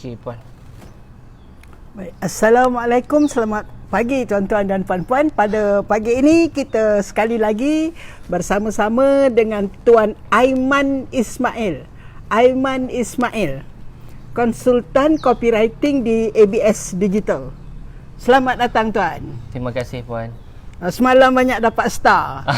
Okey puan. Baik. Assalamualaikum, selamat pagi tuan-tuan dan puan-puan. Pada pagi ini kita sekali lagi bersama-sama dengan Tuan Aiman Ismail. Aiman Ismail, konsultan copywriting di ABS Digital. Selamat datang tuan. Terima kasih puan. Semalam banyak dapat star.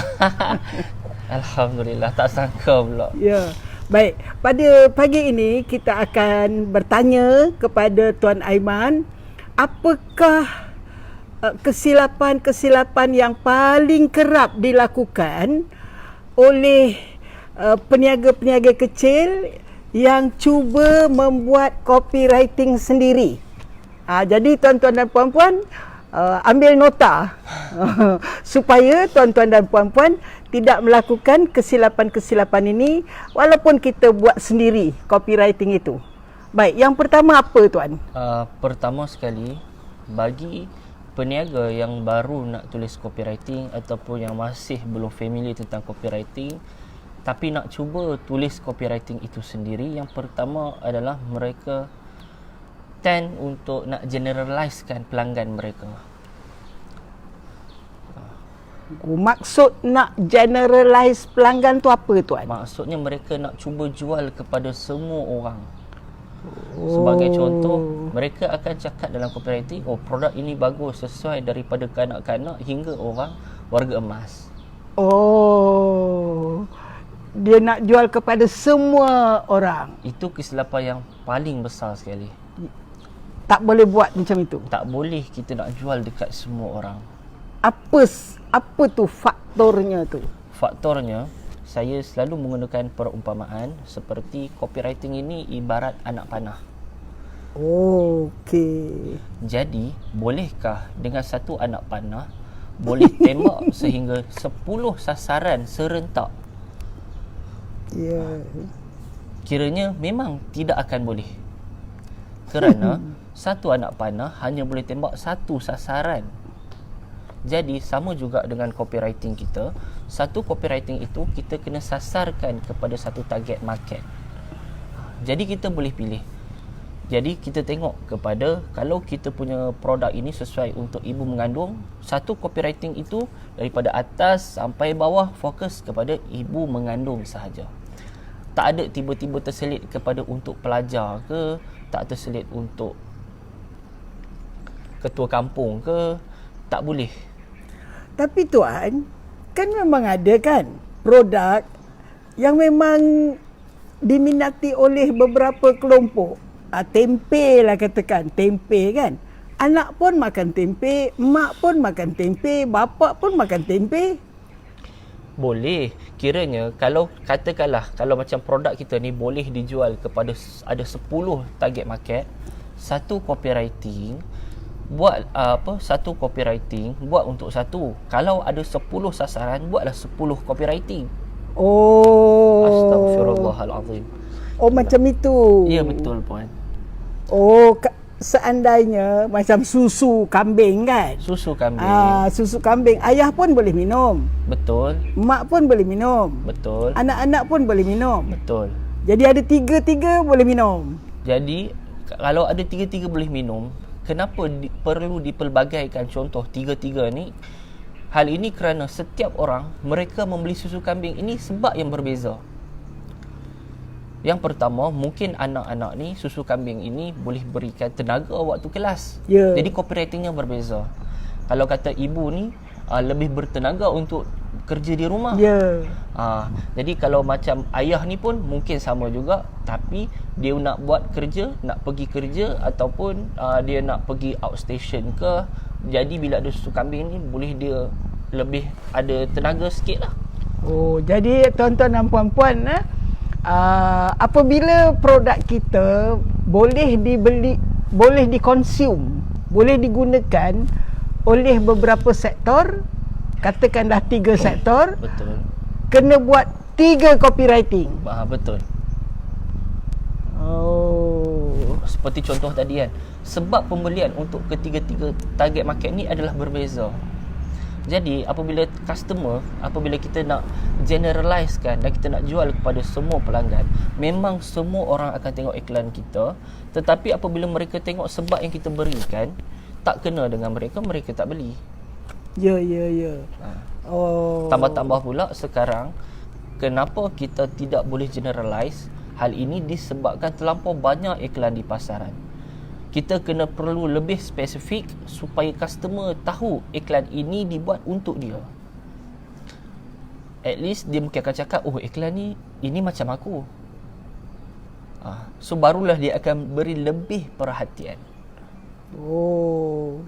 Alhamdulillah, tak sangka pula. Ya. Baik, pada pagi ini kita akan bertanya kepada Tuan Aiman, apakah kesilapan-kesilapan yang paling kerap dilakukan oleh peniaga-peniaga kecil yang cuba membuat copywriting sendiri. Jadi tuan-tuan dan puan-puan ambil nota supaya tuan-tuan dan puan-puan tidak melakukan kesilapan-kesilapan ini walaupun kita buat sendiri copywriting itu. Baik, yang pertama apa tuan? Pertama sekali, bagi peniaga yang baru nak tulis copywriting ataupun yang masih belum familiar tentang copywriting tapi nak cuba tulis copywriting itu sendiri, yang pertama adalah mereka tend untuk nak generalizekan pelanggan mereka. Maksud nak generalize pelanggan tu apa tuan? Maksudnya mereka nak cuba jual kepada semua orang. Sebagai contoh, mereka akan cakap dalam copywriting, oh produk ini bagus, sesuai daripada kanak-kanak hingga orang warga emas. Oh, dia nak jual kepada semua orang. Itu kesilapan yang paling besar sekali. Tak boleh buat macam itu. Tak boleh kita nak jual dekat semua orang. Apa tu faktornya tu? Faktornya, saya selalu menggunakan perumpamaan seperti copywriting ini ibarat anak panah. Okey. Jadi, bolehkah dengan satu anak panah boleh tembak sehingga 10 sasaran serentak? Ya. Kiranya memang tidak akan boleh. Kerana satu anak panah hanya boleh tembak satu sasaran. Jadi sama juga dengan copywriting kita. Satu copywriting itu kita kena sasarkan kepada satu target market. Jadi kita boleh pilih. Jadi kita tengok kepada, kalau kita punya produk ini sesuai untuk ibu mengandung, satu copywriting itu daripada atas sampai bawah fokus kepada ibu mengandung sahaja. Tak ada tiba-tiba terselit kepada untuk pelajar ke, tak terselit untuk ketua kampung ke, tak boleh. Tapi tuan, kan memang ada kan produk yang memang diminati oleh beberapa kelompok. Tempe lah katakan, tempe kan. Anak pun makan tempe, mak pun makan tempe, bapa pun makan tempe. Boleh. Kiranya kalau katakanlah kalau macam produk kita ni boleh dijual kepada ada 10 target market, satu copywriting buat satu copywriting buat untuk satu. Kalau ada 10 sasaran, buatlah 10 copywriting. Oh. Astaghfirullahalazim. Oh, macam itu. Ya, betul puan. Oh, seandainya macam susu kambing kan? Susu kambing. Susu kambing, ayah pun boleh minum. Betul. Mak pun boleh minum. Betul. Anak-anak pun boleh minum. Betul. Jadi ada tiga-tiga boleh minum. Jadi kalau ada tiga-tiga boleh minum, kenapa perlu dipelbagaikan contoh tiga-tiga ni? Hal ini kerana setiap orang mereka membeli susu kambing ini sebab yang berbeza. Yang pertama, mungkin anak-anak ni susu kambing ini boleh berikan tenaga waktu kelas. Jadi copywritingnya berbeza. Kalau kata ibu ni lebih bertenaga untuk kerja di rumah. Jadi kalau macam ayah ni pun mungkin sama juga, tapi dia nak buat kerja, nak pergi kerja ataupun dia nak pergi outstation ke. Jadi bila ada susu kambing ni boleh dia lebih ada tenaga sikit lah. Oh, jadi tuan-tuan dan puan-puan, apabila produk kita boleh dibeli, boleh dikonsum, boleh digunakan oleh beberapa sektor, katakanlah 3 sektor. Betul. Kena buat 3 copywriting. Betul. Oh. Seperti contoh tadi kan, sebab pembelian untuk ketiga-tiga target market ni adalah berbeza. Jadi apabila kita nak generalizekan dan kita nak jual kepada semua pelanggan, memang semua orang akan tengok iklan kita, tetapi apabila mereka tengok sebab yang kita berikan tak kena dengan mereka, mereka tak beli. Ya. Oh. Tambah-tambah pula sekarang, kenapa kita tidak boleh generalize? Hal ini disebabkan terlampau banyak iklan di pasaran. Kita perlu lebih spesifik supaya customer tahu iklan ini dibuat untuk dia. At least dia mungkin akan cakap, oh iklan ini macam aku. So barulah dia akan beri lebih perhatian. Oh.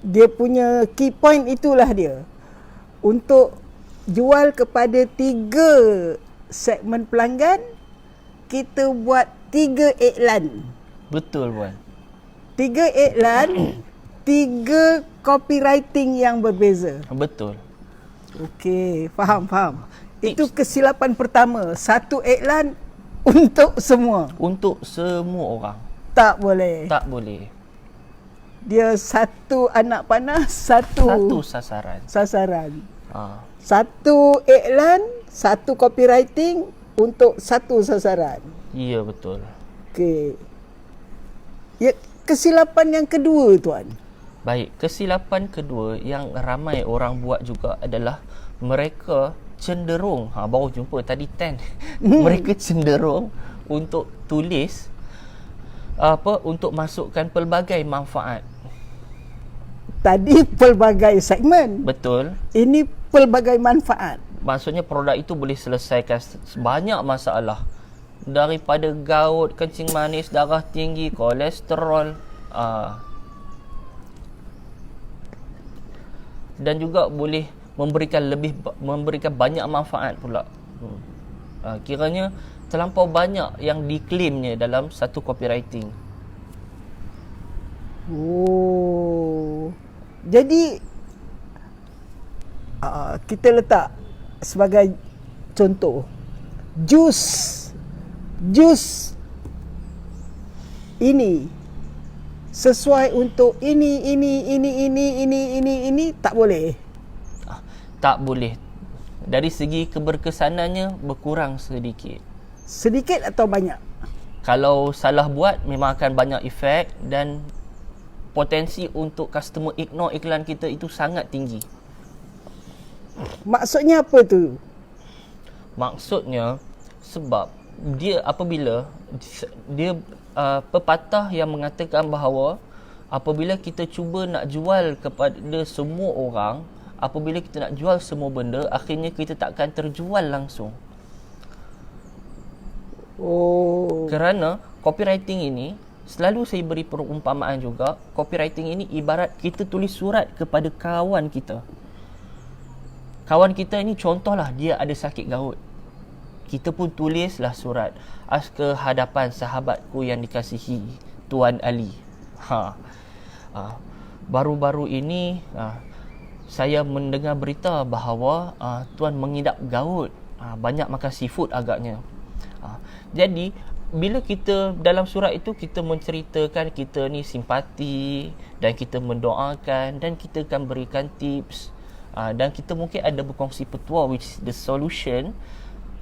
Dia punya key point itulah dia. Untuk jual kepada 3 segmen pelanggan, kita buat 3 iklan. Betul, Puan. 3 iklan, 3 copywriting yang berbeza. Betul. Okey, faham. Itu kesilapan pertama. 1 iklan untuk semua. Untuk semua orang. Tak boleh. Tak boleh. Dia 1 anak panah, 1 sasaran. 1 iklan, 1 copywriting untuk 1 sasaran. Ya, betul. Okey. Ya, kesilapan yang kedua, Tuan. Baik, kesilapan kedua yang ramai orang buat juga adalah mereka cenderung, baru jumpa tadi 10. Mereka cenderung untuk tulis untuk masukkan pelbagai manfaat. Tadi pelbagai segmen. Betul. Ini pelbagai manfaat. Maksudnya produk itu boleh selesaikan banyak masalah. Daripada gout, kencing manis, darah tinggi, kolesterol, dan juga boleh memberikan banyak manfaat pula. Kiranya terlampau banyak yang diklaimnya dalam satu copywriting. Oh. Jadi kita letak sebagai contoh jus ini sesuai untuk ini tak boleh. Tak boleh. Dari segi keberkesanannya berkurang sedikit. Sedikit atau banyak? Kalau salah buat memang akan banyak efek dan potensi untuk customer ignore iklan kita itu sangat tinggi. Maksudnya apa tu? Maksudnya sebab apabila pepatah yang mengatakan bahawa apabila kita cuba nak jual kepada semua orang, apabila kita nak jual semua benda, akhirnya kita takkan terjual langsung. Oh. Kerana copywriting ini, selalu saya beri perumpamaan juga, copywriting ini ibarat kita tulis surat kepada kawan kita. Kawan kita ni contohlah dia ada sakit gout. Kita pun tulislah surat ke hadapan sahabatku yang dikasihi, Tuan Ali. Baru-baru ini saya mendengar berita bahawa Tuan mengidap gout. Banyak makan seafood agaknya. Jadi bila kita dalam surat itu kita menceritakan kita ni simpati dan kita mendoakan dan kita akan berikan tips dan kita mungkin ada berkongsi petua which is the solution.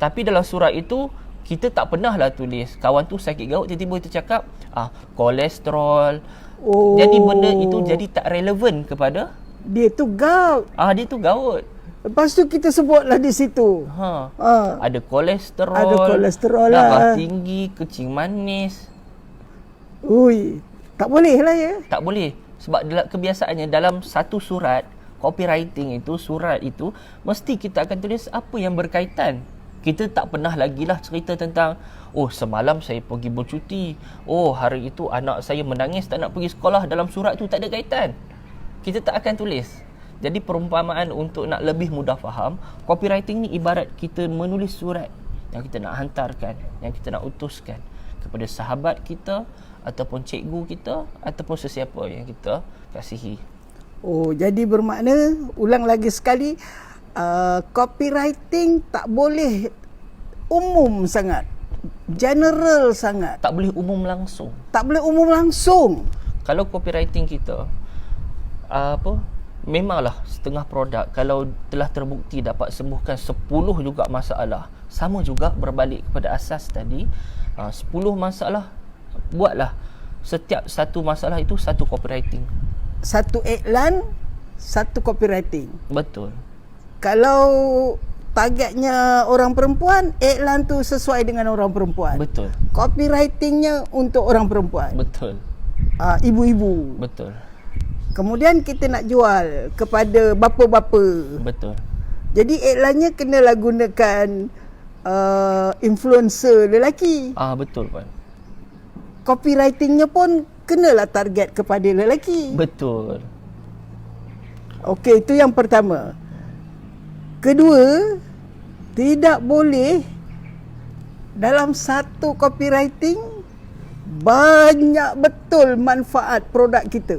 Tapi dalam surat itu kita tak pernahlah tulis kawan tu sakit gout, tiba-tiba kita cakap kolesterol. Oh. Jadi benda itu jadi tak relevan kepada dia tu gout. Dia tu gout. Lepas tu kita sebutlah di situ. Ada kolesterol. Ada kolesterol darah lah. tinggi, kencing manis. Ui, tak boleh lah ya. Tak boleh. Sebab kebiasaannya dalam satu surat, copywriting itu, surat itu, mesti kita akan tulis apa yang berkaitan. Kita tak pernah lagi lah cerita tentang, oh semalam saya pergi bercuti, oh hari itu anak saya menangis tak nak pergi sekolah. Dalam surat tu tak ada kaitan. Kita tak akan tulis. Jadi perumpamaan untuk nak lebih mudah faham, copywriting ni ibarat kita menulis surat yang kita nak hantarkan, yang kita nak utuskan kepada sahabat kita ataupun cikgu kita ataupun sesiapa yang kita kasihi. Oh, jadi bermakna, ulang lagi sekali, copywriting tak boleh umum sangat, general sangat. Tak boleh umum langsung. Tak boleh umum langsung. Kalau copywriting kita memanglah setengah produk kalau telah terbukti dapat sembuhkan 10 juga masalah, sama juga berbalik kepada asas tadi. 10 masalah, buatlah setiap satu masalah itu satu copywriting. Satu iklan, satu copywriting. Betul. Kalau targetnya orang perempuan, iklan tu sesuai dengan orang perempuan. Betul. Copywritingnya untuk orang perempuan. Betul. Ibu-ibu. Betul. Kemudian kita nak jual kepada bapa-bapa. Betul. Jadi iklannya kenalah gunakan influencer lelaki. Betul Puan. Copywritingnya pun kenalah target kepada lelaki. Betul. Okey, itu yang pertama. Kedua, tidak boleh dalam satu copywriting banyak betul manfaat produk kita.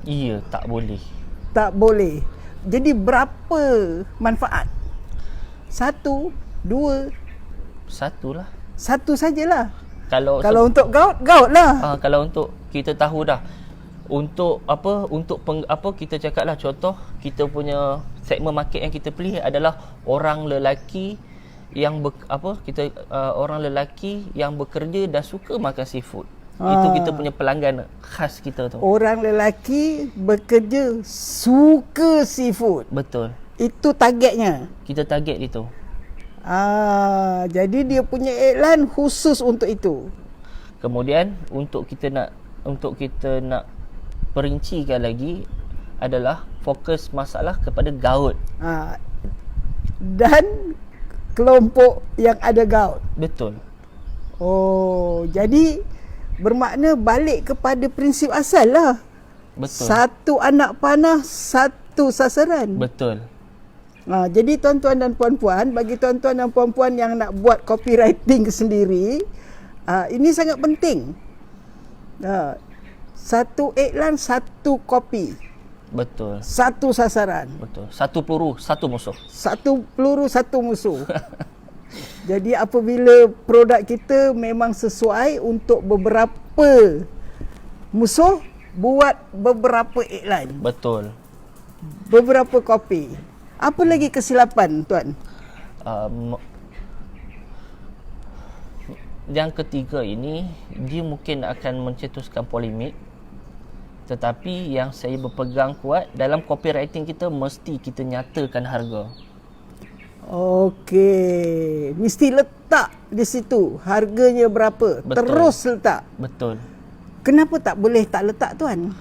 Iya, tak boleh. Tak boleh. Jadi berapa manfaat? Satu, dua, Satulah. satu sajalah. Kalau Untuk gout lah. kalau untuk kita tahu dah, untuk kita cakaplah, contoh kita punya segmen market yang kita pilih adalah orang lelaki yang orang lelaki yang bekerja dan suka makan seafood. Itu kita punya pelanggan khas kita tu. Orang lelaki bekerja suka seafood. Betul. Itu targetnya. Kita target itu. Jadi dia punya iklan khusus untuk itu. Kemudian untuk kita nak perincikan lagi adalah fokus masalah kepada gout. Dan kelompok yang ada gout. Betul. Jadi bermakna balik kepada prinsip asal lah. Betul. Satu anak panah, satu sasaran. Betul. Jadi tuan-tuan dan puan-puan, bagi tuan-tuan dan puan-puan yang nak buat copywriting sendiri, ini sangat penting. Satu iklan, satu copy. Betul. Satu sasaran. Betul. Satu peluru, satu musuh. Satu peluru, satu musuh. Jadi apabila produk kita memang sesuai untuk beberapa musuh, buat beberapa iklan. Betul. Beberapa copy. Apa lagi kesilapan, Tuan? Yang ketiga ini, dia mungkin akan mencetuskan polemik. Tetapi yang saya berpegang kuat, dalam copywriting kita mesti kita nyatakan harga. Okey, mesti letak di situ harganya berapa. Betul. Terus letak. Betul. Kenapa tak boleh tak letak, Tuan?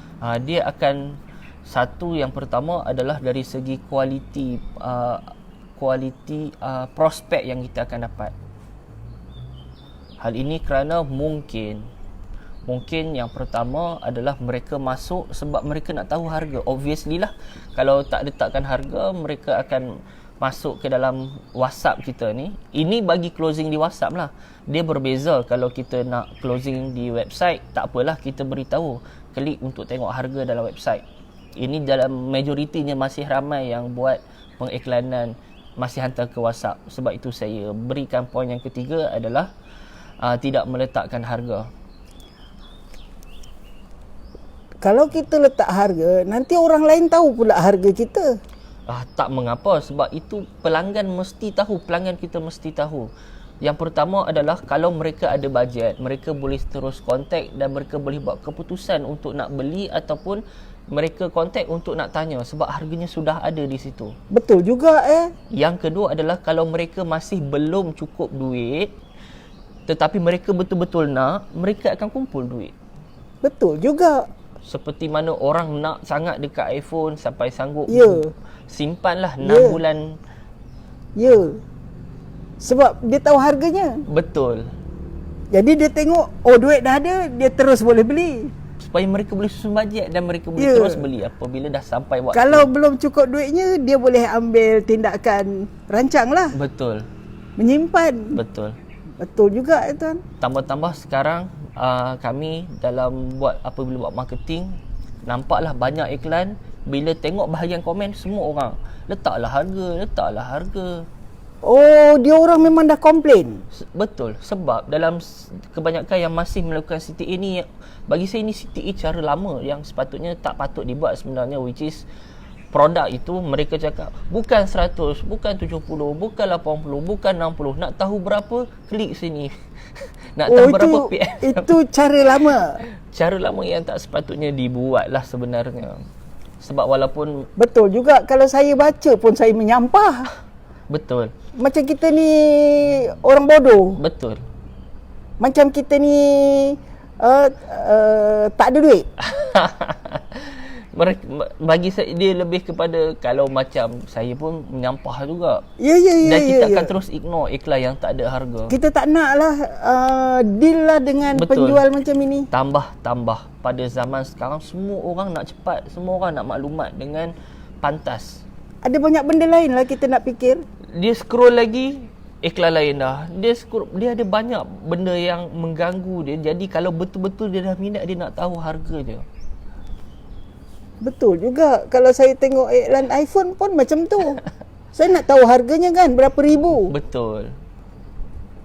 Dia akan, satu yang pertama adalah dari segi kualiti prospek yang kita akan dapat. Hal ini kerana mungkin yang pertama adalah mereka masuk sebab mereka nak tahu harga. Obviously lah, kalau tak letakkan harga, mereka akan masuk ke dalam WhatsApp kita ni. Ini bagi closing di WhatsApp lah. Dia berbeza kalau kita nak closing di website, tak apalah kita beritahu, klik untuk tengok harga dalam website. Ini dalam majoritinya masih ramai yang buat pengiklanan masih hantar ke WhatsApp. Sebab itu saya berikan poin yang ketiga adalah tidak meletakkan harga. Kalau kita letak harga, nanti orang lain tahu pula harga kita. Tak mengapa, sebab itu pelanggan mesti tahu, pelanggan kita mesti tahu. Yang pertama adalah kalau mereka ada bajet, mereka boleh terus kontak dan mereka boleh buat keputusan untuk nak beli ataupun mereka kontak untuk nak tanya sebab harganya sudah ada di situ. Betul juga Yang kedua adalah kalau mereka masih belum cukup duit tetapi mereka betul-betul nak, mereka akan kumpul duit. Betul juga. Seperti mana orang nak sangat dekat iPhone sampai sanggup simpanlah 6 bulan. Sebab dia tahu harganya. Betul. Jadi dia tengok, duit dah ada, dia terus boleh beli. Supaya mereka boleh susun bajet dan mereka boleh terus beli apabila dah sampai waktu. Kalau belum cukup duitnya, dia boleh ambil tindakan rancang lah. Betul. Menyimpan. Betul. Betul juga, Tuan. Tambah-tambah sekarang kami apabila buat marketing, nampaklah banyak iklan. Bila tengok bahagian komen, semua orang letaklah harga. Dia orang memang dah komplain. Betul. Sebab dalam kebanyakan yang masih melakukan CTA ni, bagi saya ni CTA cara lama yang sepatutnya tak patut dibuat sebenarnya, which is produk itu mereka cakap bukan 100, bukan 70, bukan 80, bukan 60. Nak tahu berapa? Klik sini. Nak tahu berapa PM? Itu cara lama. Cara lama yang tak sepatutnya dibuat lah sebenarnya. Sebab walaupun Betul juga, kalau saya baca pun saya menyampah. betul, Macam kita ni orang bodoh. betul. Macam kita ni tak ada duit. Mereka, bagi saya dia lebih kepada kalau macam saya pun menyampah juga. Ya. Dan kita akan terus ignore iklan yang tak ada harga. Kita tak nak lah deal lah dengan Betul. penjual macam ini. Tambah pada zaman sekarang semua orang nak cepat, semua orang nak maklumat dengan pantas. Ada banyak benda lain lah kita nak fikir. Dia scroll lagi, iklan lain dah. Dia ada banyak benda yang mengganggu dia. Jadi kalau betul-betul dia dah minat, dia nak tahu harga dia. Betul juga. Kalau saya tengok iklan iPhone pun macam tu. Saya nak tahu harganya kan, berapa ribu. Betul.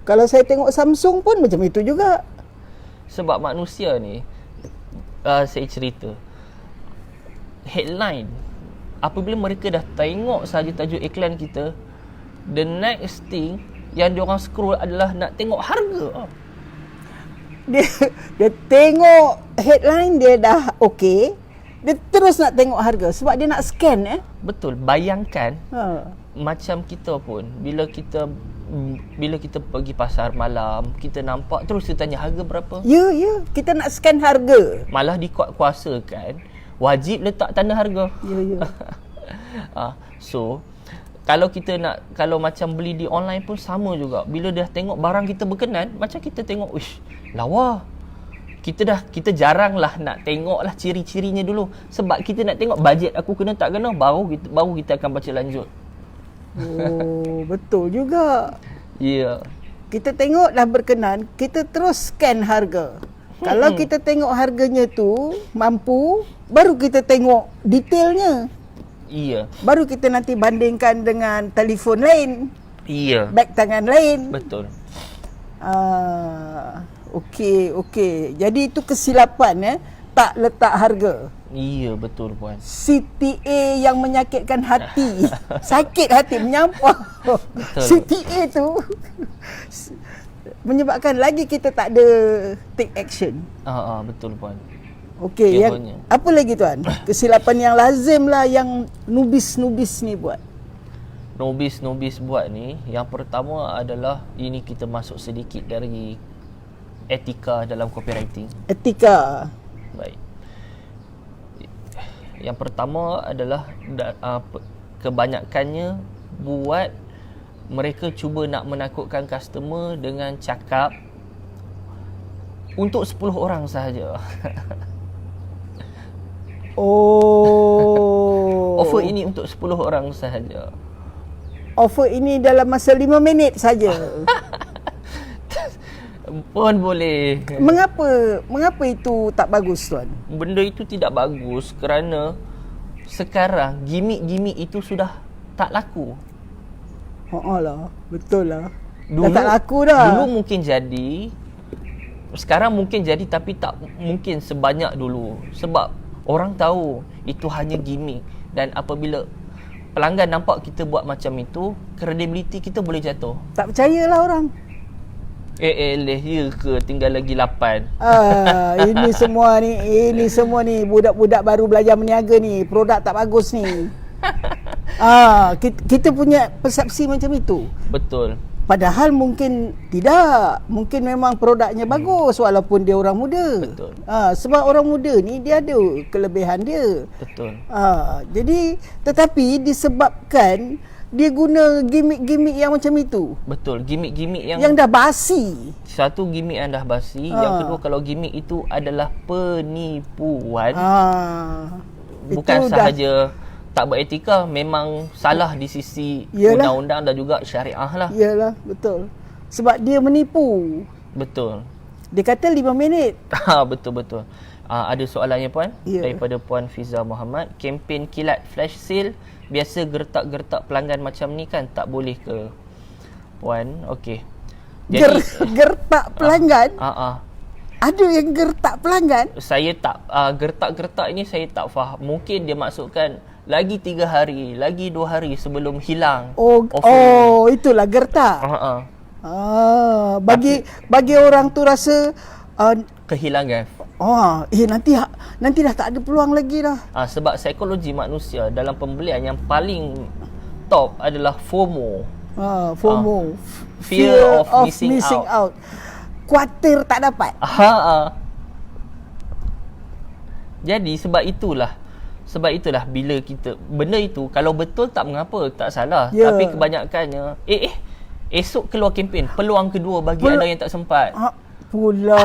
Kalau saya tengok Samsung pun macam itu juga. Sebab manusia ni, saya cerita, headline, apabila mereka dah tengok saja tajuk iklan kita, the next thing yang diorang scroll adalah nak tengok harga. Dia tengok headline dia dah okey. Dia terus nak tengok harga sebab dia nak scan Betul. Bayangkan Ha. macam kita pun bila kita pergi pasar malam, kita nampak terus dia tanya harga berapa. Ya, kita nak scan harga. Malah dikuat-kuasakan wajib letak tanda harga. Ya. So kalau macam beli di online pun sama juga. Bila dah tengok barang kita berkenan, macam kita tengok, uish, lawa. Kita jarang lah nak tengok lah ciri-cirinya dulu. Sebab kita nak tengok bajet aku kena tak kena, baru kita akan baca lanjut. Oh, betul juga. Ya. Yeah. Kita tengok dah berkenan, kita terus scan harga. Kalau kita tengok harganya tu mampu, baru kita tengok detailnya. Iya. Baru kita nanti bandingkan dengan telefon lain, Iya. beg tangan lain. Betul. Okey. Jadi itu kesilapan tak letak harga. Iya, betul puan. CTA yang menyakitkan hati. Sakit hati, menyampah. CTA tu menyebabkan lagi kita tak ada take action. Betul puan. Okey, Contohnya. yang apa lagi tuan? Kesilapan yang lazim lah yang nubis-nubis ni buat. Nobis buat ni, yang pertama adalah ini kita masuk sedikit dari etika dalam copywriting. Etika. Baik. Yang pertama adalah kebanyakannya buat mereka cuba nak menakutkan customer dengan cakap untuk 10 orang sahaja. Oh. Offer ini untuk 10 orang sahaja. Offer ini dalam masa 5 minit saja. Pun boleh. Mengapa itu tak bagus tuan? Benda itu tidak bagus kerana sekarang gimmick-gimmick itu sudah tak laku. Lah, betul lah. Dulu, dah tak laku dah. Dulu mungkin jadi, sekarang mungkin jadi, tapi tak mungkin sebanyak dulu. Sebab orang tahu itu hanya gimmick. Dan apabila pelanggan nampak kita buat macam itu, credibility kita boleh jatuh. Tak percayalah orang. Ya ke, tinggal lagi 8. Ini semua ni budak-budak baru belajar meniaga ni, produk tak bagus ni. Kita punya persepsi macam itu. Betul. Padahal mungkin tidak. Mungkin memang produknya bagus walaupun dia orang muda. Betul. Sebab orang muda ni dia ada kelebihan dia. Betul. Jadi tetapi disebabkan dia guna gimmick-gimmick yang macam itu. Betul. Gimmick-gimmick yang dah basi. satu gimmick yang dah basi, yang kedua kalau gimmick itu adalah penipuan. Bukan sahaja tak beretika, memang salah di sisi undang-undang dan juga syariah lah. Iyalah, betul. Sebab dia menipu. Betul. Dia kata 5 minit. Betul-betul. Ada soalannya puan daripada Puan Fiza Muhammad. Kempen kilat flash sale biasa gertak-gertak pelanggan macam ni kan, tak boleh ke puan? Okey. Jadi gertak pelanggan? Ada yang gertak pelanggan? Saya tak gertak-gertak ini saya tak faham. Mungkin dia maksudkan lagi 3 hari, lagi 2 hari sebelum hilang Oh, offer. itulah gertak. Bagi orang tu rasa Kehilangan. nanti dah tak ada peluang lagi dah. Sebab psikologi manusia dalam pembelian yang paling top adalah FOMO. FOMO. Fear of missing out. Kuatir tak dapat. Jadi sebab itulah bila kita benda itu kalau betul tak mengapa, tak salah. Tapi kebanyakannya esok keluar kempen, peluang kedua bagi anda yang tak sempat. Pula.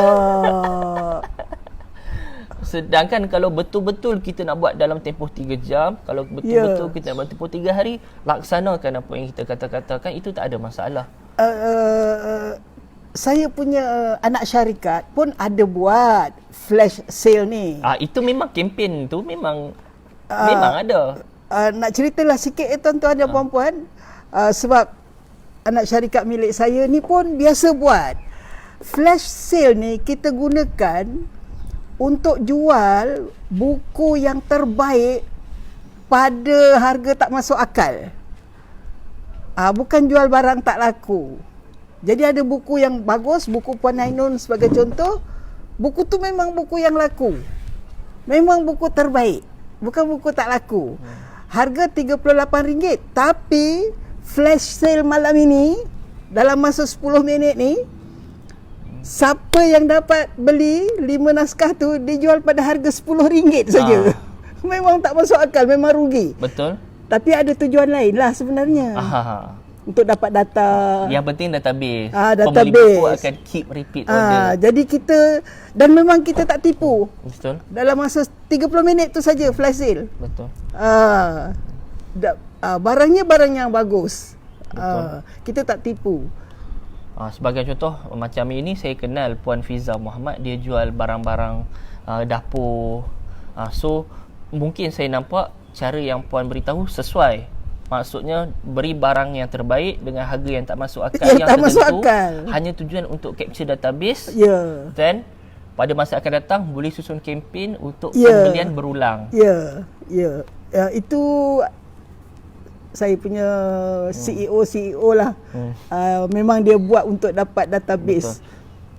Sedangkan kalau betul-betul kita nak buat dalam tempoh 3 jam, kalau betul-betul kita nak buat tempoh 3 hari, laksanakan apa yang kita katakan, itu tak ada masalah. Saya punya anak syarikat pun ada buat flash sale ni. Itu memang kempen tu memang ada. Nak ceritalah sikit tuan-tuan dan puan-puan, sebab anak syarikat milik saya ni pun biasa buat flash sale ni. Kita gunakan untuk jual buku yang terbaik pada harga tak masuk akal. Bukan jual barang tak laku. Jadi ada buku yang bagus, buku Puan Ainun sebagai contoh, buku tu memang buku yang laku. Memang buku terbaik, bukan buku tak laku. Harga RM38, tapi flash sale malam ini dalam masa 10 minit ni, siapa yang dapat beli 5 naskah tu dijual pada harga RM10 saja. Memang tak masuk akal, memang rugi. Betul. Tapi ada tujuan lain lah sebenarnya. Untuk dapat data. Yang penting database. Database. Pembeli buku akan keep repeat order. Jadi kita, dan memang kita tak tipu. Betul. Dalam masa 30 minit tu saja flash sale. Betul. Barangnya barang yang bagus. Kita tak tipu. Sebagai contoh, macam ini saya kenal Puan Fiza Muhammad, dia jual barang-barang dapur. So mungkin saya nampak cara yang Puan beritahu sesuai. Maksudnya beri barang yang terbaik dengan harga yang tak masuk akal, yang tak tertentu, masuk akal. hanya tujuan untuk capture database. Dan pada masa akan datang boleh susun kempen untuk pembelian berulang. Itu saya punya CEO lah. Memang dia buat untuk dapat database.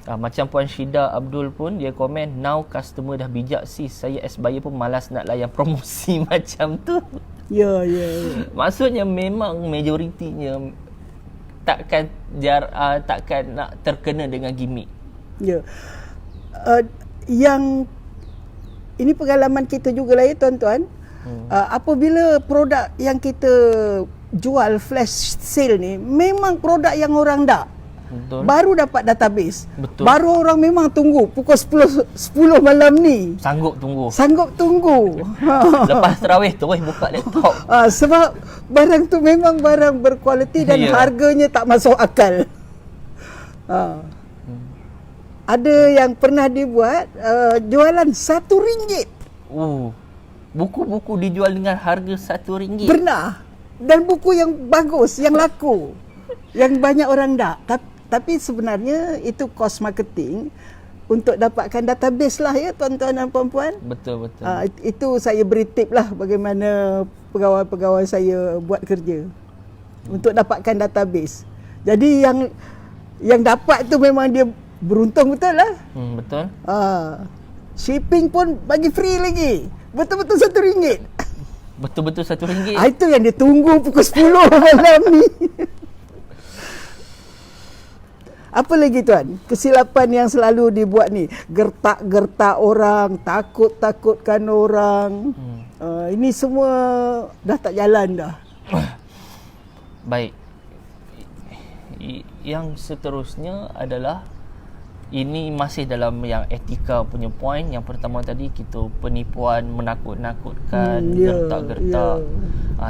Macam Puan Syida Abdul pun dia komen, now customer dah bijak sis, saya as buyer pun malas nak layan promosi macam tu. Maksudnya memang majoritinya takkan nak terkena dengan gimmick. Yang ini pengalaman kita jugalah tuan-tuan. Apabila produk yang kita jual flash sale ni memang produk yang orang dak, betul, baru dapat database. Betul. Baru orang memang tunggu pukul 10 malam ni. Sanggup tunggu. Lepas tarawih terus buka laptop. Sebab barang tu memang barang berkualiti dan harganya tak masuk akal. Ada yang pernah dibuat jualan RM1. Buku-buku dijual dengan harga RM1. Pernah. Dan buku yang bagus, yang laku, yang banyak orang dak. Tapi sebenarnya itu cost marketing untuk dapatkan database lah tuan-tuan dan puan-puan. Betul. Itu saya beri tip lah bagaimana pegawai-pegawai saya buat kerja untuk dapatkan database. Jadi yang dapat tu memang dia beruntung betul lah. Betul. Shipping pun bagi free lagi. Betul-betul RM1. Betul-betul RM1. Itu yang dia tunggu pukul 10 malam ni. Apa lagi tuan? Kesilapan yang selalu dibuat ni, gertak-gertak orang, takut-takutkan orang. Ini semua dah tak jalan dah. Baik. Yang seterusnya adalah, ini masih dalam yang etika punya point. Yang pertama tadi kita penipuan, menakut-nakutkan, gertak-gertak.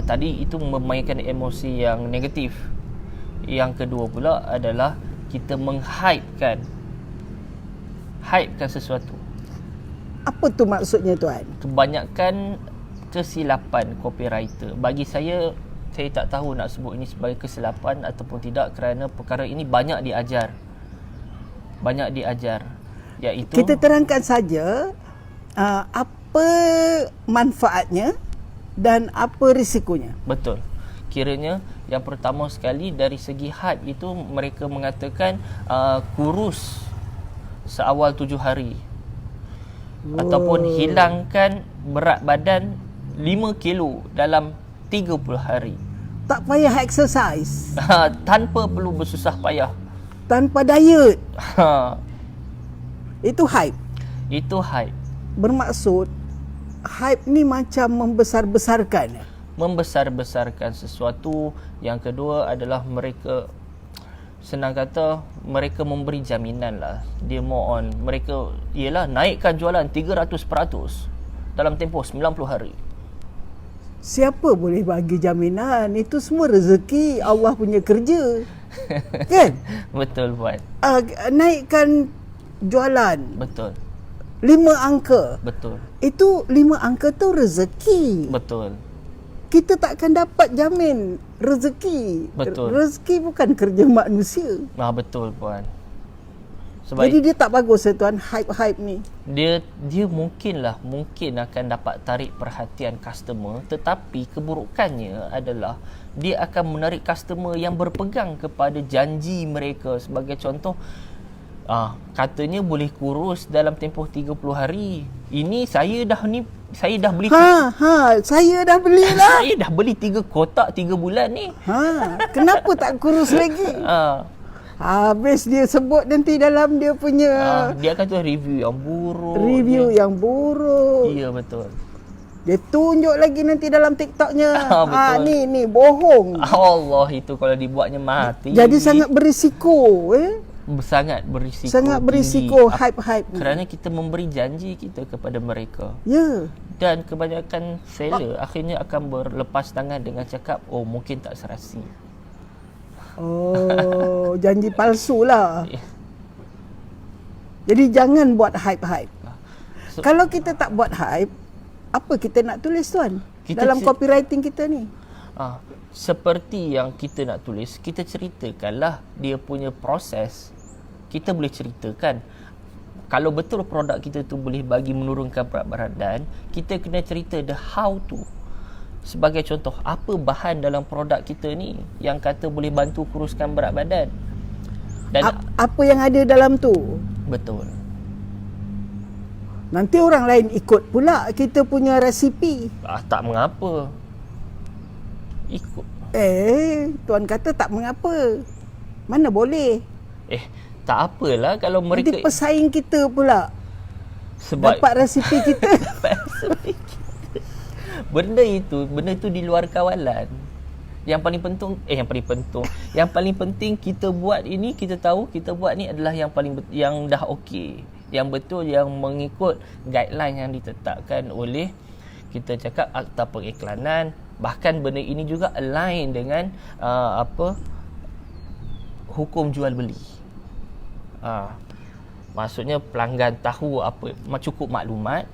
Tadi itu memainkan emosi yang negatif. Yang kedua pula adalah kita menghypekan sesuatu. Apa tu maksudnya tuan? Kebanyakan kesilapan copywriter, bagi saya tak tahu nak sebut ini sebagai kesilapan ataupun tidak, kerana perkara ini banyak diajar, iaitu kita terangkan saja apa manfaatnya dan apa risikonya? Betul. Kiranya yang pertama sekali dari segi had itu mereka mengatakan kurus seawal 7 hari. Ataupun hilangkan berat badan 5 kilo dalam 30 hari. Tak payah exercise, Tanpa perlu bersusah payah. tanpa diet. Itu hype. Itu hype. Bermaksud hype ni macam membesar-besarkan. Membesar-besarkan sesuatu. Yang kedua adalah mereka, senang kata, mereka memberi jaminan lah. Dia more on, mereka ialah naikkan jualan 300% dalam tempoh 90 hari. Siapa boleh bagi jaminan? Itu semua rezeki Allah punya kerja. Kan? Betul Puan. Naikkan jualan Betul. 5 angka. Betul. Itu 5 angka tu rezeki. Betul. Kita takkan dapat jamin rezeki. Betul. Rezeki bukan kerja manusia. Betul Puan. Sebab Jadi dia tak bagus tuan hype-hype ni. dia mungkin akan dapat tarik perhatian customer, tetapi keburukannya adalah dia akan menarik customer yang berpegang kepada janji mereka. Sebagai contoh, katanya boleh kurus dalam tempoh 30 hari. Ini saya dah beli Saya dah belilah. saya dah beli 3 kotak 3 bulan ni. Kenapa tak kurus lagi? Habis dia sebut nanti dalam dia punya Dia akan tulis review yang buruk. yang buruk. Ya betul. Dia tunjuk lagi nanti dalam TikToknya. Betul. Ni bohong. Allah, itu kalau dibuatnya mati. Jadi sangat berisiko. Sangat berisiko. Sangat berisiko hype-hype ni. Kerana kita memberi janji kita kepada mereka. Ya. Dan kebanyakan seller akhirnya akan berlepas tangan dengan cakap, oh mungkin tak serasi. Oh, janji palsu lah. Ya. Jadi jangan buat hype-hype. So, Kalau kita tak buat hype, apa kita nak tulis tuan? Kita Dalam copywriting kita ni. seperti yang kita nak tulis, kita ceritakanlah dia punya proses. Kita boleh ceritakan. Kalau betul produk kita tu boleh bagi menurunkan berat badan, kita kena cerita the how to. Sebagai contoh, apa bahan dalam produk kita ni yang kata boleh bantu kuruskan berat badan? Dan Apa yang ada dalam tu? betul. Nanti orang lain ikut pula kita punya resipi. Tak mengapa. Ikut. Tuan kata tak mengapa. Mana boleh? Tak apalah kalau mereka Nanti pesaing kita pula sebab dapat resipi kita. benda itu di luar kawalan. Yang paling penting kita buat ini, kita tahu kita buat ni adalah yang dah okey, yang betul, yang mengikut guideline yang ditetapkan oleh, kita cakap, Akta Pengiklanan. Bahkan benda ini juga align dengan hukum jual beli. Maksudnya pelanggan tahu apa, cukup maklumat,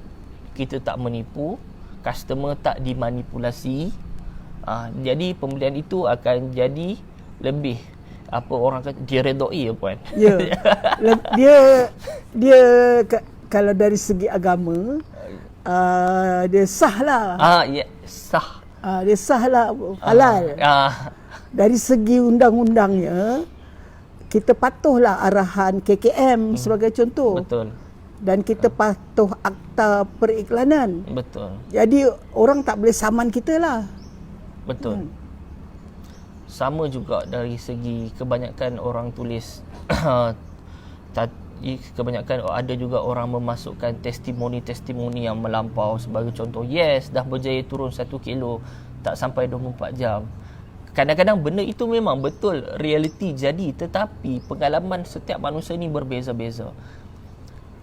kita tak menipu, customer tak dimanipulasi. Jadi pembelian itu akan jadi lebih orang kata diredoi ya Puan. Ya. Dia kalau dari segi agama dia sah lah. Ya, sah. Dia sah lah, halal. Dari segi undang-undangnya kita patuhlah arahan KKM sebagai contoh. Betul. Dan kita patuh Akta Periklanan. Betul. Jadi orang tak boleh saman kita lah. Betul. Sama juga dari segi kebanyakan orang tulis kebanyakan ada juga orang memasukkan testimoni yang melampau. Sebagai contoh, yes, dah berjaya turun 1 kilo tak sampai 24 jam. Kadang-kadang benda itu memang betul, realiti jadi, tetapi pengalaman setiap manusia ni berbeza-beza.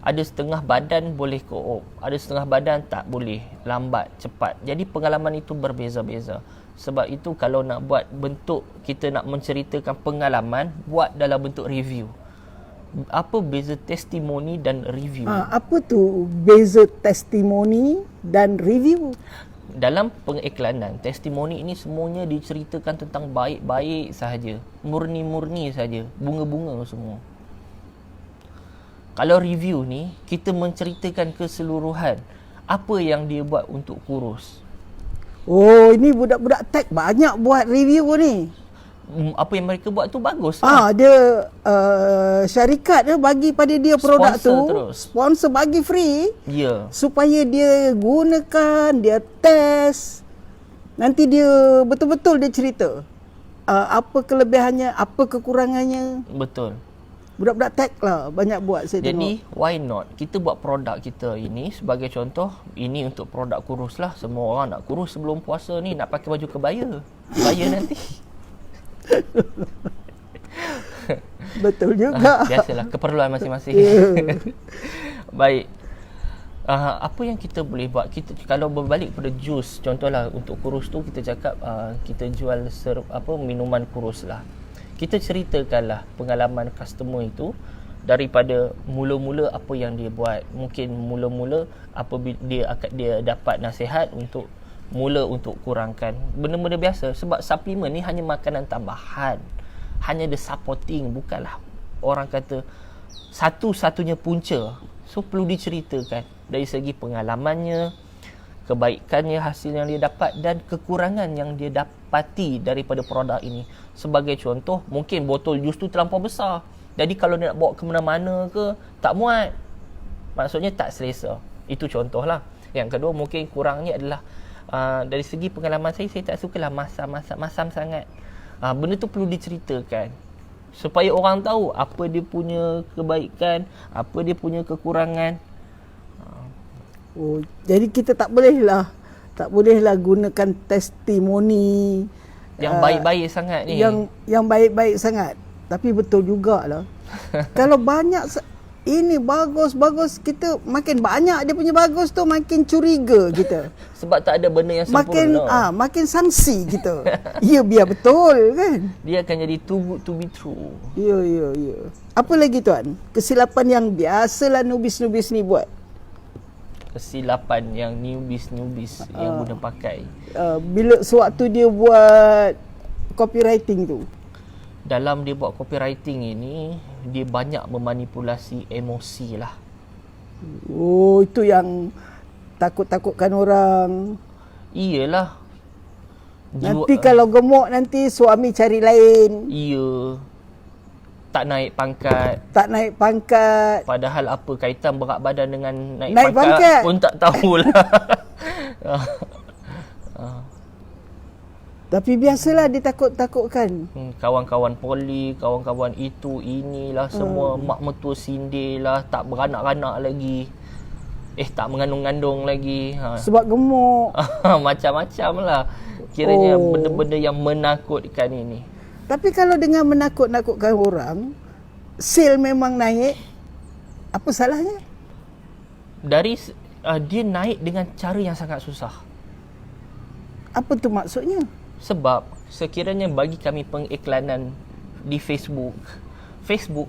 Ada setengah badan boleh co-op, ada setengah badan tak boleh, lambat, cepat. Jadi pengalaman itu berbeza-beza. Sebab itu kalau nak buat bentuk, kita nak menceritakan pengalaman, buat dalam bentuk review. Apa beza testimoni dan review? Apa tu beza testimoni dan review? Dalam pengiklanan, testimoni ini semuanya diceritakan tentang baik-baik sahaja, murni-murni saja, bunga-bunga semua. Kalau review ni, kita menceritakan keseluruhan apa yang dia buat untuk kurus. Oh, ini budak-budak tech banyak buat review ni. Apa yang mereka buat tu bagus lah. Dia syarikat dia bagi pada dia produk Sponsor tu, terus. sponsor bagi free Ya. supaya dia gunakan, dia test. Nanti dia betul-betul dia cerita apa kelebihannya, apa kekurangannya. Betul. Budak-budak tech lah banyak buat saya Jadi tengok. why not kita buat produk kita ini sebagai contoh. Ini untuk produk kurus lah. Semua orang nak kurus sebelum puasa ni, nak pakai baju kebaya. Kebaya nanti. Betul juga. Biasalah keperluan masing-masing. Ya. Baik. Apa yang kita boleh buat? Kita kalau berbalik pada jus, contohlah untuk kurus tu kita cakap kita jual minuman kurus lah. Kita ceritakanlah pengalaman customer itu daripada mula-mula apa yang dia buat. Mungkin mula-mula apa dia dapat nasihat untuk kurangkan benda-benda biasa, sebab suplemen ni hanya makanan tambahan, hanya the supporting, bukanlah orang kata satu-satunya punca. So perlu diceritakan dari segi pengalamannya, kebaikannya, hasil yang dia dapat dan kekurangan yang dia dapati daripada produk ini. Sebagai contoh, mungkin botol jus tu terlampau besar, jadi kalau dia nak bawa ke mana-mana ke tak muat, maksudnya tak selesa. Itu contohlah. Yang kedua, mungkin kurangnya adalah dari segi pengalaman saya tak sukalah masam sangat. Benda tu perlu diceritakan supaya orang tahu apa dia punya kebaikan, apa dia punya kekurangan. Oh, jadi kita tak bolehlah gunakan testimoni Yang baik-baik sangat ni. Yang baik-baik sangat. Tapi betul jugalah. Kalau banyak ini bagus, kita makin banyak dia punya bagus tu makin curiga kita. Sebab tak ada benda yang sempurna. Makin sangsi kita. Ya, biar betul kan. Dia akan jadi too good to be true. Ya. Apa lagi tuan? Kesilapan yang biasalah nubis-nubis ni buat. Kesilapan yang newbies yang guna pakai. Bila sewaktu dia buat copywriting tu. Dalam dia buat copywriting ini, dia banyak memanipulasi emosi lah. Oh, itu yang takut-takutkan orang. Iyalah. Nanti kalau gemuk nanti suami cari lain. Iya. Tak naik pangkat. Padahal apa kaitan berat badan dengan Naik pangkat pun tak tahulah. Tapi biasalah dia takut-takutkan. Kawan-kawan poli, kawan-kawan itu, inilah semua mak mertua sindir lah, tak beranak-anak lagi. Tak mengandung-ngandung lagi. Sebab gemuk. Macam-macam lah. Kiranya benda-benda yang menakutkan ini. Tapi kalau dengan menakut-nakutkan orang, sale memang naik, apa salahnya? Dia naik dengan cara yang sangat susah. Apa tu maksudnya? Sebab sekiranya bagi kami pengiklanan di Facebook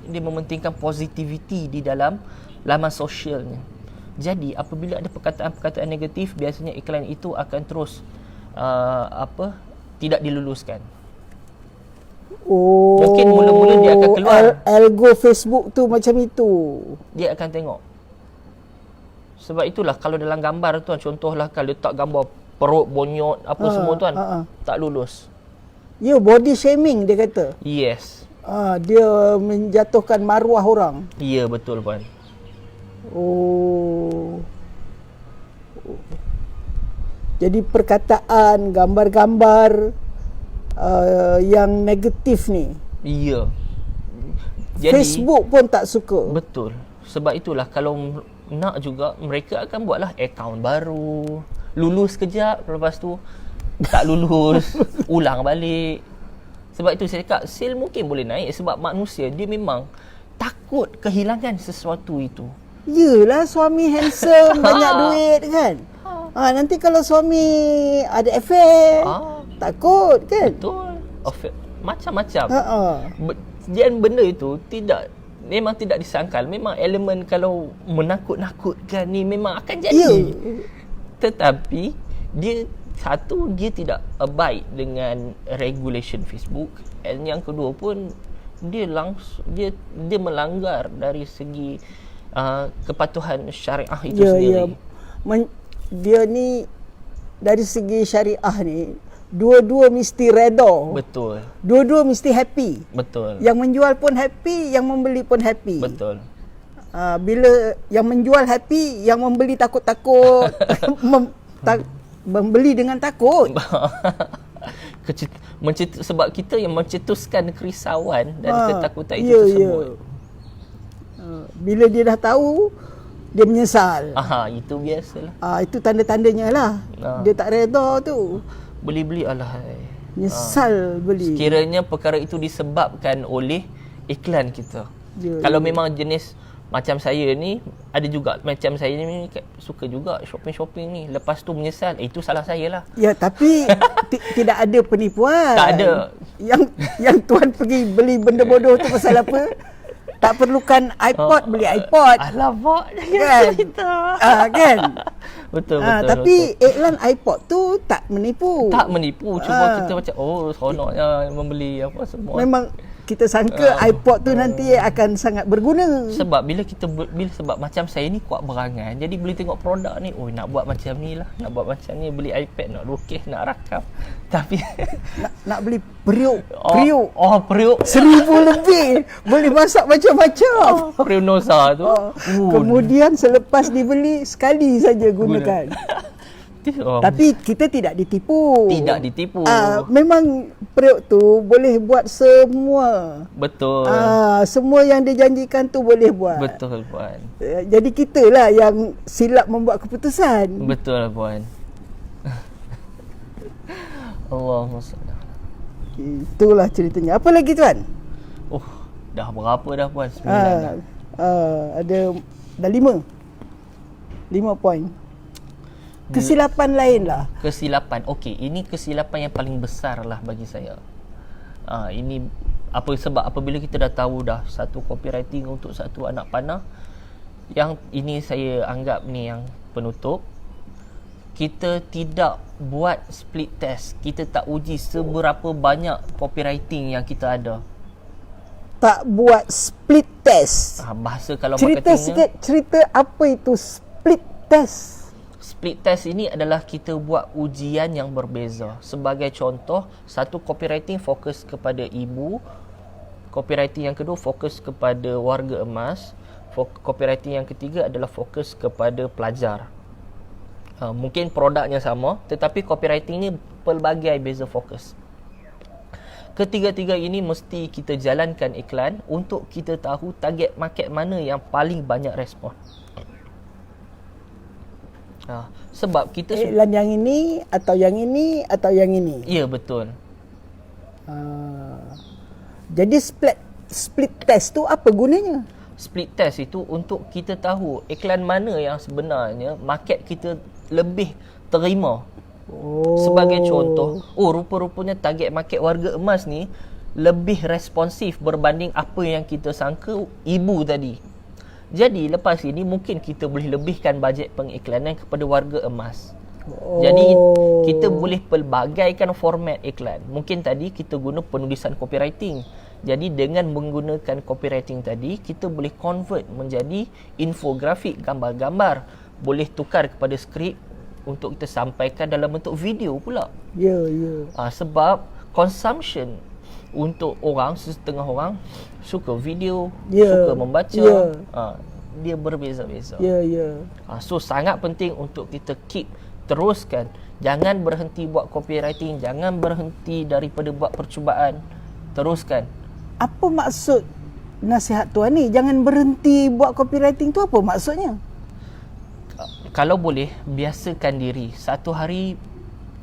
dia mementingkan positivity di dalam laman sosialnya. Jadi apabila ada perkataan-perkataan negatif, biasanya iklan itu akan terus tidak diluluskan. Oh, mungkin mula-mula dia akan keluar. Algo Facebook tu macam itu. Dia akan tengok. Sebab itulah kalau dalam gambar tu, contohlah kalau letak gambar perut bonyot apa semua tuan, tak lulus. Ya, body shaming dia kata. Yes. Dia menjatuhkan maruah orang. Ya, betul puan. Oh. Jadi perkataan, gambar-gambar yang negatif ni. Ya. Jadi, Facebook pun tak suka. Betul. Sebab itulah kalau nak juga mereka akan buatlah akaun baru. Lulus kejap, lepas tu tak lulus, ulang balik. Sebab itu saya cakap sale mungkin boleh naik sebab manusia dia memang takut kehilangan sesuatu itu. Yelah, suami handsome, banyak duit kan. Nanti kalau suami ada affair, takut kan. Betul. Macam-macam. Dan benda itu memang tidak disangkal. Memang elemen kalau menakut-nakutkan ni memang akan jadi. Tetapi dia tidak abide dengan regulation Facebook, dan yang kedua pun dia melanggar dari segi kepatuhan syariah itu sendiri. Dia ni dari segi syariah ni, dua-dua mesti redha. Betul. Dua-dua mesti happy. Betul. Yang menjual pun happy, yang membeli pun happy. Betul. Bila yang menjual happy, yang membeli takut-takut, membeli dengan takut. Sebab kita yang mencetuskan kerisauan dan ketakutan itu ya, tersebut. Bila dia dah tahu, dia menyesal. Itu biasalah. Itu tanda-tandanya lah. Dia tak reda tu. Beli-beli alahai. Nyesal beli. Sekiranya perkara itu disebabkan oleh iklan kita. Kalau memang jenis macam saya ni, ada juga macam saya ni suka juga shopping-shopping ni. Lepas tu menyesal, itu salah saya lah. Ya, tapi tidak ada penipuan. Tak ada. Yang tuan pergi beli benda bodoh tu pasal apa? Tak perlukan iPod, beli iPod. Alamak, kan? Kan? Betul. Tapi betul. iklan iPod tu tak menipu. Tak menipu, cuma kita macam seronoknya membeli apa semua. Memang kita sangka iPod tu nanti akan sangat berguna. Sebab sebab macam saya ni kuat berangan. Jadi bila tengok produk ni, nak buat macam ni lah. Nak buat macam ni, beli iPad, nak lukis, nak rakam. Tapi nak beli periuk. Periuk 1,000 lebih. Boleh masak macam-macam. Periuk Noza tu. Kemudian selepas dibeli, sekali saja gunakan. Tapi kita tidak ditipu. Tidak ditipu. Memang periuk tu boleh buat semua. Betul. Semua yang dijanjikan tu boleh buat. Betul, Puan. Jadi kitalah yang silap membuat keputusan. Betul, Puan. Allahumma salli. Itulah ceritanya. Apa lagi, tuan? Dah berapa dah, Puan? 9 dah. Ada dah 5 poin. Kesilapan lain lah. Kesilapan. Okey, ini kesilapan yang paling besar lah bagi saya. Ini sebab apabila kita dah tahu dah satu copywriting untuk satu anak panah, yang ini saya anggap ni yang penutup. Kita tidak buat split test. Kita tak uji seberapa banyak copywriting yang kita ada. Tak buat split test. Bahasa kalau cerita marketingnya, sikit, cerita apa itu split test? Split test ini adalah kita buat ujian yang berbeza. Sebagai contoh, satu copywriting fokus kepada ibu, copywriting yang kedua fokus kepada warga emas, copywriting yang ketiga adalah fokus kepada pelajar. Mungkin produknya sama, tetapi copywriting ni pelbagai beza fokus. Ketiga-tiga ini mesti kita jalankan iklan untuk kita tahu target market mana yang paling banyak respon. Sebab kita iklan yang ini atau yang ini atau yang ini. Ya, betul. Jadi split test tu apa gunanya? Split test itu untuk kita tahu iklan mana yang sebenarnya market kita lebih terima. Sebagai contoh, rupa-rupanya target market warga emas ni lebih responsif berbanding apa yang kita sangka ibu tadi. Jadi lepas ini mungkin kita boleh lebihkan bajet pengiklanan kepada warga emas. Jadi kita boleh pelbagaikan format iklan. Mungkin tadi kita guna penulisan copywriting. Jadi dengan menggunakan copywriting tadi, kita boleh convert menjadi infografik, gambar-gambar. Boleh tukar kepada skrip untuk kita sampaikan dalam bentuk video pula. Ya. Sebab consumption untuk setengah orang suka video, suka membaca. Dia berbeza-beza. So sangat penting untuk kita teruskan. Jangan berhenti buat copywriting, jangan berhenti daripada buat percubaan. Teruskan. Apa maksud nasihat tuan ni? Jangan berhenti buat copywriting tu apa maksudnya? Kalau boleh, biasakan diri. Satu hari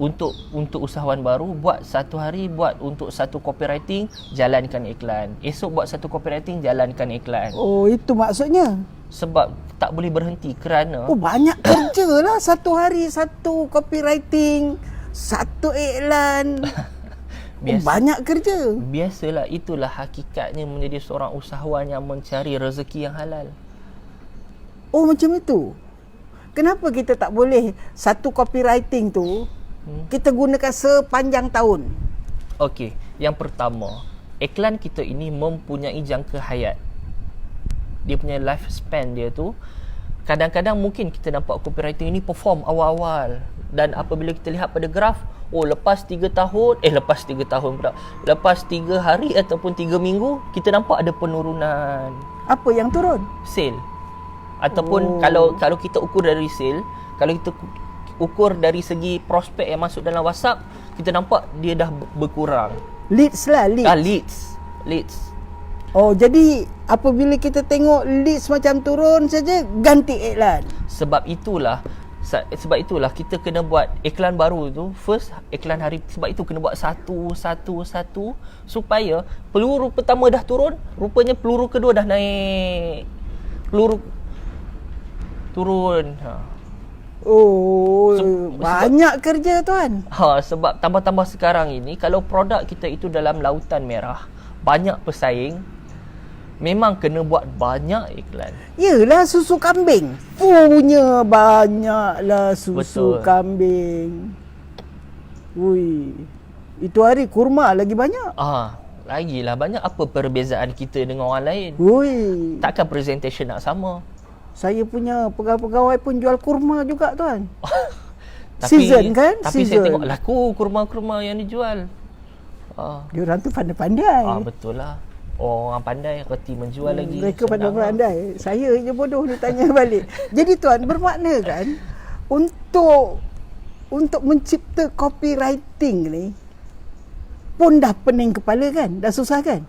untuk usahawan baru, buat satu hari buat untuk satu copywriting, jalankan iklan. Esok buat satu copywriting, jalankan iklan. Itu maksudnya. Sebab tak boleh berhenti kerana banyak kerja lah. Satu hari satu copywriting, satu iklan. Banyak kerja. Biasalah, itulah hakikatnya menjadi seorang usahawan yang mencari rezeki yang halal. Macam itu. Kenapa kita tak boleh satu copywriting tu kita gunakan sepanjang tahun? Okey, yang pertama, iklan kita ini mempunyai jangka hayat. Dia punya lifespan dia tu kadang-kadang mungkin kita nampak copywriting ini perform awal-awal, dan apabila kita lihat pada graf, lepas 3 tahun pula, lepas 3 hari ataupun 3 minggu, kita nampak ada penurunan Apa yang turun? sale. Ataupun kalau kita ukur dari sale, kalau kita ukur dari segi prospek yang masuk dalam WhatsApp, kita nampak dia dah berkurang. Leads lah, leads. Leads. Oh, jadi apabila kita tengok leads macam turun saja, ganti iklan. Sebab itulah kita kena buat iklan baru tu, first iklan hari. Sebab itu kena buat satu supaya peluru pertama dah turun, rupanya peluru kedua dah naik. Peluru turun. Banyak kerja tuan. Sebab tambah-tambah sekarang ini, kalau produk kita itu dalam lautan merah, banyak pesaing, memang kena buat banyak iklan. Yelah, susu kambing punya banyaklah susu Betul. kambing. Ui, itu hari kurma lagi banyak. Lagilah banyak. Apa perbezaan kita dengan orang lain? Ui, Takkan presentation nak sama. saya punya pegawai-pegawai pun jual kurma juga tuan. Tapi, Season kan? Tapi Season. saya tengok laku kurma-kurma yang dijual. Diorang tu pandai-pandai. Betul lah. Orang pandai, reti menjual lagi. Mereka Senang pandai-pandai. Saya je bodoh ni tanya balik. Jadi tuan, bermakna kan untuk mencipta copywriting ni pun dah pening kepala kan? Dah susah kan?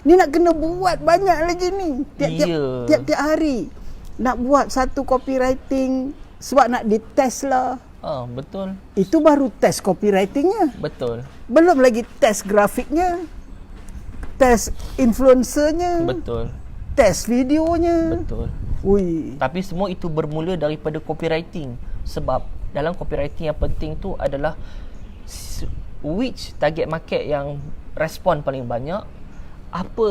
Ni nak kena buat banyak lagi ni. Tiap-tiap hari nak buat satu copywriting sebab nak ditest lah. Betul. Itu baru test copywritingnya. Betul. Belum lagi test grafiknya, test influencernya, Betul. test videonya. Betul. Ui. Tapi semua itu bermula daripada copywriting. Sebab dalam copywriting yang penting tu adalah which target market yang respon paling banyak, apa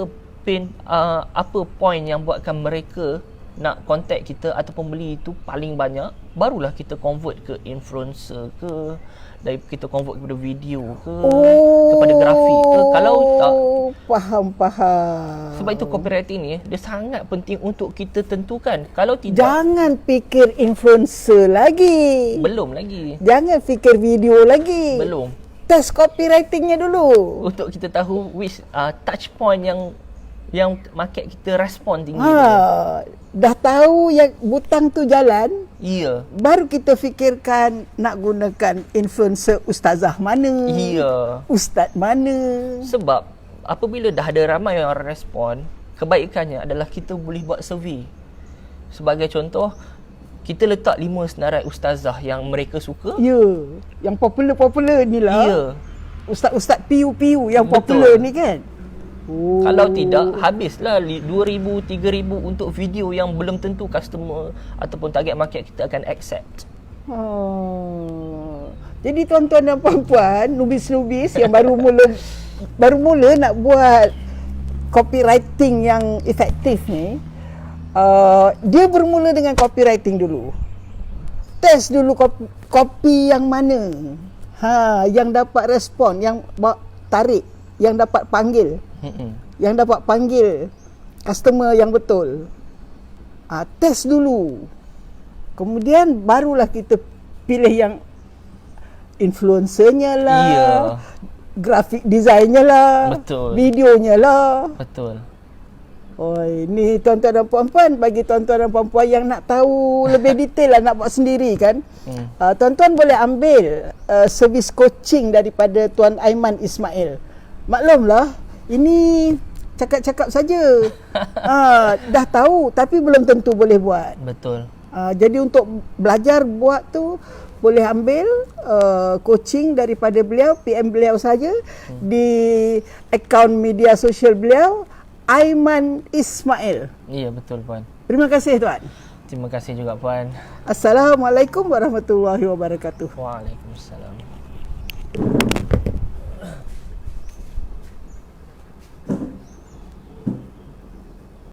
point yang buatkan mereka nak contact kita ataupun beli itu paling banyak, barulah kita convert ke influencer ke, dari kita convert kepada video ke, kepada grafik ke. Kalau tak, faham. sebab itu copywriting ni dia sangat penting untuk kita tentukan. Kalau tidak, Jangan fikir influencer lagi. belum lagi. Jangan fikir video lagi. Belum. Test copywritingnya dulu. Untuk kita tahu which touch point yang market kita respon tinggi. Dah tahu yang butang tu jalan, Ya. baru kita fikirkan nak gunakan influencer ustazah mana, Ya. ustaz mana. Sebab apabila dah ada ramai yang respon, kebaikannya adalah kita boleh buat survey. Sebagai contoh, kita letak 5 senarai ustazah yang mereka suka. Ya, yang popular ni lah. Ya. Ustaz-ustaz piu-piu yang Betul. popular ni kan. Kalau tidak, habislah 2,000, 3,000 untuk video yang belum tentu customer ataupun target market kita akan accept. Jadi tuan-tuan dan puan-puan, nubis-nubis yang baru mula nak buat copywriting yang efektif ni, dia bermula dengan copywriting dulu. Test dulu kopi yang mana, yang dapat respon, yang tarik, yang dapat panggil, yang dapat panggil customer yang betul. Test dulu. Kemudian barulah kita pilih yang influencernya lah, grafik desainnya lah, Betul. videonya lah. Betul. Ni tuan-tuan dan puan-puan, bagi tuan-tuan dan puan-puan yang nak tahu lebih detail lah, nak buat sendiri kan, tuan-tuan boleh ambil servis coaching daripada Tuan Aiman Ismail. Maklumlah, ini cakap-cakap saja. Dah tahu tapi belum tentu boleh buat. Betul. Jadi untuk belajar buat tu, boleh ambil coaching daripada beliau, PM beliau saja di akaun media sosial beliau, Aiman Ismail. Ya, betul puan. Terima kasih tuan. Terima kasih juga puan. Assalamualaikum warahmatullahi wabarakatuh. Waalaikumsalam.